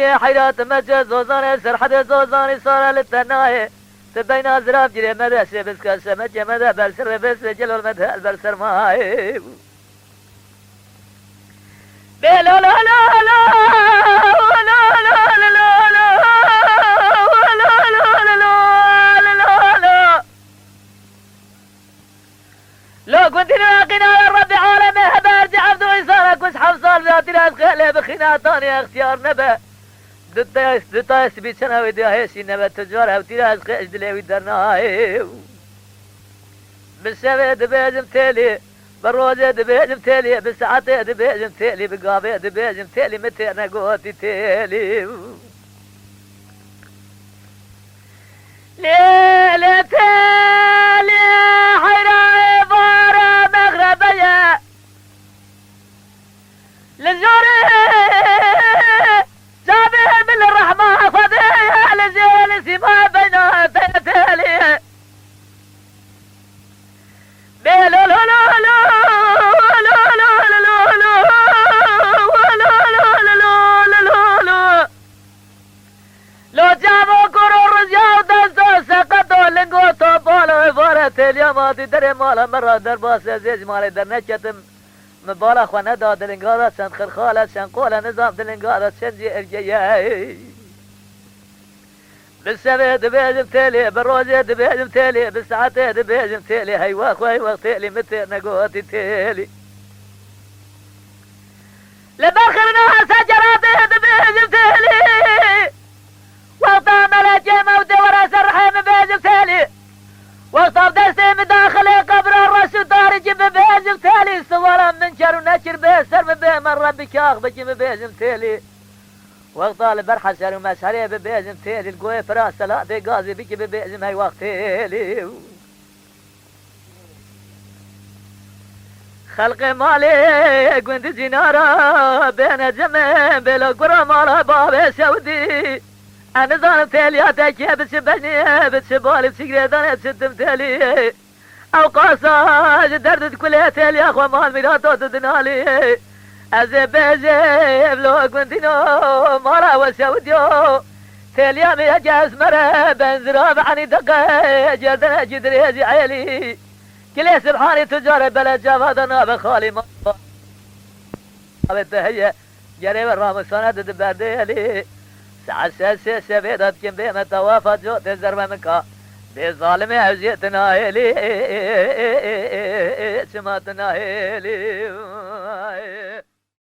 تلي حيرات مجد زوزاني سرحد زوزاني صار للتناي تبين أزراب جري مدى سيبسك سمج مدى برسر بس جلو المدى البرسر ماي لا لا لا لا لو كنت راقنا يا رب عالمي برجع عبد ويسارك واسحب صار ذاتي ناس خيلي بخناتاني اختيار نبا دتايس بيتنا ويديها هيسي نبا تجارها وتيراس خيش دليوي درناي بالسبع دبيجم تالي بالروزة دبيجم تالي بالساعتي دبيجم تالي بقابي دبيجم تالي متى انا قوتي تالي ليلة تالي حيراي بارا مغربية للجوري جابه من الرحمة فضية لزيل سما بينا تالي بيلو لو لو لو جابوا كرو رجاو دستو سقطو لنگو تو بالو فارت اليوم دي دري مالا مرة درباس عزيز مالي در نكتم مبالا خوانه دا دلنگارا سن خرخالة سن قولة نظام دلنگارا سنجي ارجيه بالسبع دبيجم تالي بالروزة دبيجم تالي بالساعتي دبيجم تالي هيواخ وهيواخ تالي متى نقوتي تالي لبرخرنا سجراتي دبيجم تالي وقطع ملاجي موتي وراس الرحيم بيجم تالي وقطع دستي من داخل قبر الرسول طارج بيجم تالي صورا من شر ونشر بيسر من بيه مرة بكاخ بجم بيجم تالي وقطع البرحة شر ومسحرية بيجم تالي القوي فراس لا دي قاضي بيجي بيجم هاي وقت تالي خلق مالي قوند زينارا بين جمع بلا قرى مالا باب سعودي أنا ظالم تالياتك يا بتشبهني بتشبالي بسجريدان تشدم تالي أو قاصاج دردت كلها تالي أخوة مال ميراتو تدنالي أزيب بيجيب لو كنتينو مارا وسعوديو تالي أمي أجاز مرة بنزراب عني دقا جردنا جدري أجي عيلي كلي سبحاني تجارة بلا جافادنا بخالي ما بتهيأ جريب الرامسانة دبردي سعسس سبيدت كم بما توافت جو تزرب منك دي ظالمي عزيتنا هيلي سماتنا هيلي